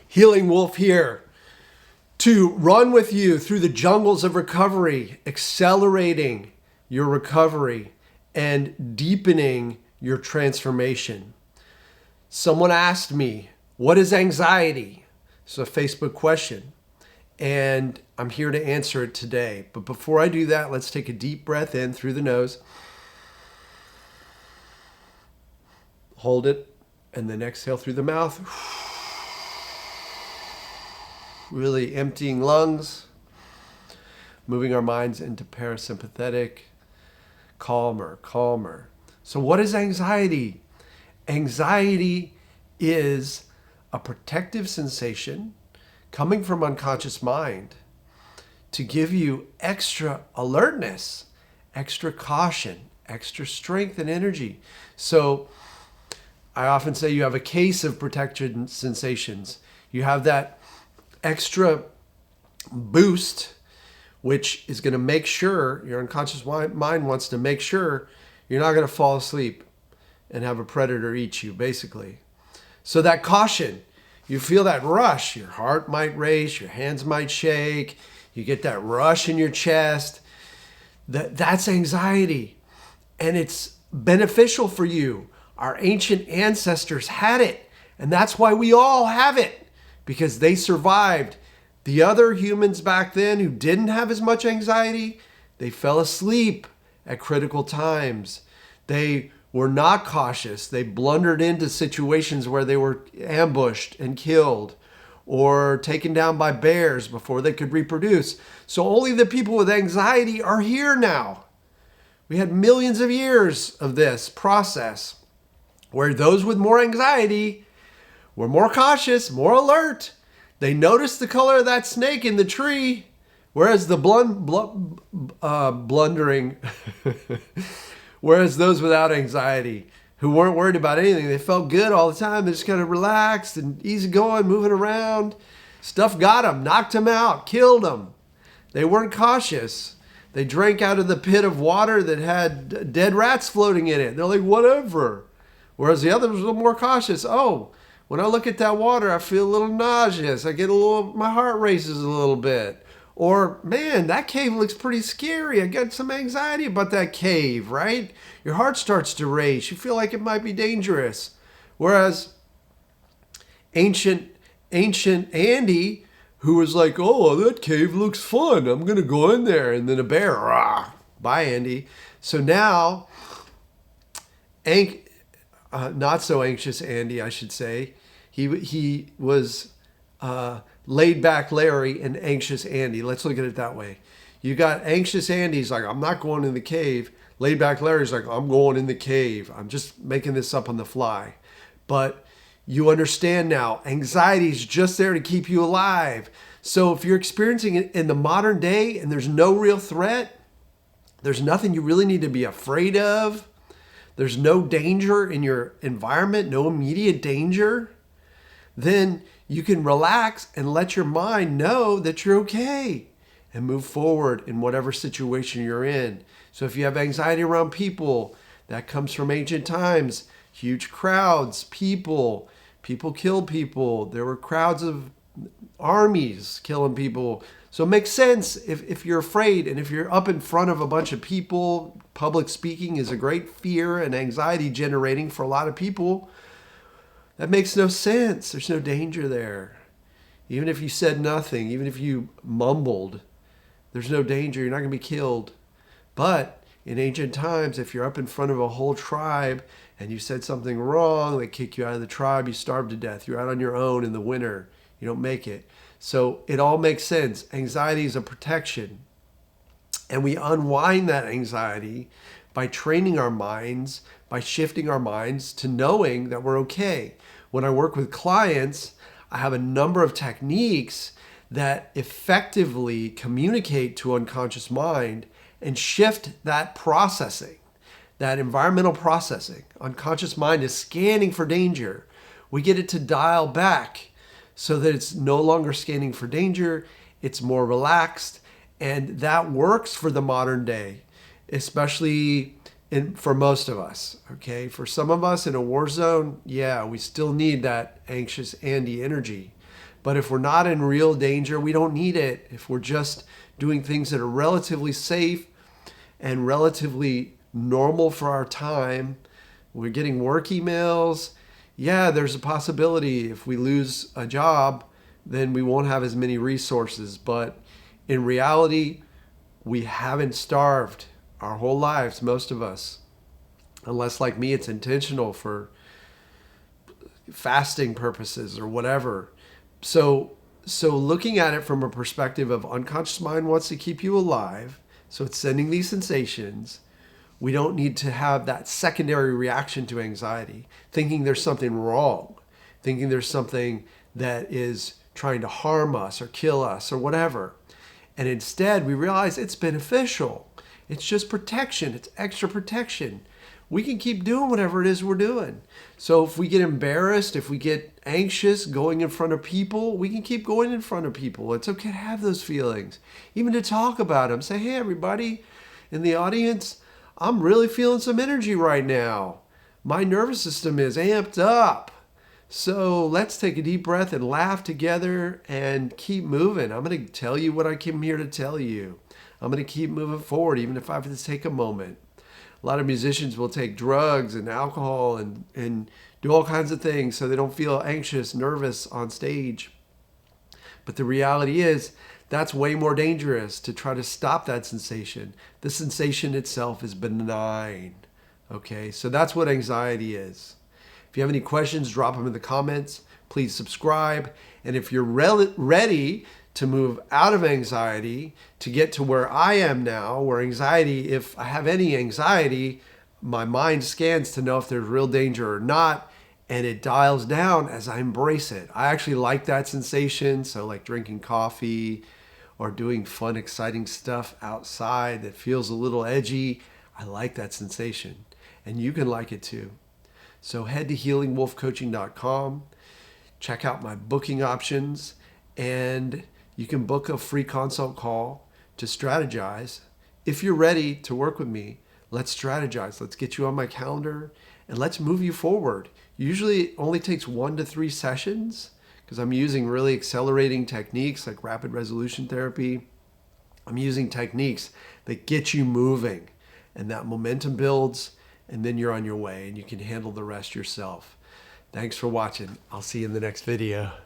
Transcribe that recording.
Healing Wolf here to run with you through the jungles of recovery, accelerating your recovery and deepening your transformation. Someone asked me, what is anxiety? It's a Facebook question, and I'm here to answer it today. But before I do that, let's take a deep breath in through the nose. Hold it, and then exhale through the mouth. Really emptying lungs, moving our minds into parasympathetic, calmer. So what is anxiety? Anxiety is a protective sensation coming from unconscious mind to give you extra alertness, extra caution, extra strength and energy. So I often say you have a case of protection sensations. You have that extra boost, which is going to make sure your unconscious mind wants to make sure you're not going to fall asleep and have a predator eat you, basically. So that caution, you feel that rush, your heart might race, your hands might shake, you get that rush in your chest. That's anxiety, and it's beneficial for you. Our ancient ancestors had it, and that's why we all have it. Because they survived. The other humans back then who didn't have as much anxiety, they fell asleep at critical times. They were not cautious. They blundered into situations where they were ambushed and killed or taken down by bears before they could reproduce. So only the people with anxiety are here now. We had millions of years of this process where those with more anxiety were more cautious, more alert. They noticed the color of that snake in the tree, whereas the blundering, whereas those without anxiety, who weren't worried about anything, they felt good all the time. They just kind of relaxed and easy going, moving around. Stuff got them, knocked them out, killed them. They weren't cautious. They drank out of the pit of water that had dead rats floating in it. They're like, whatever. Whereas the others were a little more cautious. Oh, when I look at that water, I feel a little nauseous. My heart races a little bit. Or, man, that cave looks pretty scary. I got some anxiety about that cave, right? Your heart starts to race. You feel like it might be dangerous. Whereas ancient Andy, who was like, oh, that cave looks fun. I'm going to go in there. And then a bear, rah, bye, Andy. So now, not so anxious Andy, I should say. He was laid back Larry and anxious Andy. Let's look at it that way. You got anxious Andy's like, I'm not going in the cave. Laid back Larry's like, I'm going in the cave. I'm just making this up on the fly. But you understand now, anxiety is just there to keep you alive. So if you're experiencing it in the modern day and there's no real threat, there's nothing you really need to be afraid of. There's no danger in your environment, no immediate danger, then you can relax and let your mind know that you're okay and move forward in whatever situation you're in. So if you have anxiety around people, that comes from ancient times, huge crowds, people killed people. There were crowds of armies killing people. So it makes sense if you're afraid and if you're up in front of a bunch of people. Public speaking is a great fear and anxiety generating for a lot of people. That makes no sense. There's no danger there. Even if you said nothing, even if you mumbled, there's no danger. You're not going to be killed. But in ancient times, if you're up in front of a whole tribe and you said something wrong, they kick you out of the tribe, you starve to death. You're out on your own in the winter. You don't make it. So it all makes sense. Anxiety is a protection. And we unwind that anxiety by training our minds, by shifting our minds to knowing that we're okay. When I work with clients, I have a number of techniques that effectively communicate to unconscious mind and shift that processing, that environmental processing. Unconscious mind is scanning for danger. We get it to dial back so that it's no longer scanning for danger. It's more relaxed. And that works for the modern day, especially for most of us, okay? For some of us in a war zone, yeah, we still need that anxious Andy energy. But if we're not in real danger, we don't need it. If we're just doing things that are relatively safe and relatively normal for our time, we're getting work emails. Yeah, there's a possibility if we lose a job, then we won't have as many resources. But in reality, we haven't starved our whole lives, most of us. Unless, like me, it's intentional for fasting purposes or whatever. So looking at it from a perspective of unconscious mind wants to keep you alive, so it's sending these sensations. We don't need to have that secondary reaction to anxiety, thinking there's something wrong, thinking there's something that is trying to harm us or kill us or whatever. And instead, we realize it's beneficial. It's just protection. It's extra protection. We can keep doing whatever it is we're doing. So if we get embarrassed, if we get anxious going in front of people, we can keep going in front of people. It's okay to have those feelings, even to talk about them. Say, hey, everybody in the audience, I'm really feeling some energy right now. My nervous system is amped up. So let's take a deep breath and laugh together and keep moving. I'm going to tell you what I came here to tell you. I'm going to keep moving forward, even if I have to take a moment. A lot of musicians will take drugs and alcohol and do all kinds of things so they don't feel anxious, nervous on stage. But the reality is that's way more dangerous to try to stop that sensation. The sensation itself is benign. Okay, so that's what anxiety is. If you have any questions, drop them in the comments. Please subscribe. And if you're ready to move out of anxiety to get to where I am now, where anxiety, if I have any anxiety, my mind scans to know if there's real danger or not, and it dials down as I embrace it. I actually like that sensation. So like drinking coffee or doing fun, exciting stuff outside that feels a little edgy, I like that sensation. And you can like it too. So head to healingwolfcoaching.com, check out my booking options, and you can book a free consult call to strategize. If you're ready to work with me, let's strategize. Let's get you on my calendar and let's move you forward. Usually it only takes 1 to 3 sessions because I'm using really accelerating techniques like rapid resolution therapy. I'm using techniques that get you moving, and that momentum builds, and then you're on your way and you can handle the rest yourself. Thanks for watching. I'll see you in the next video.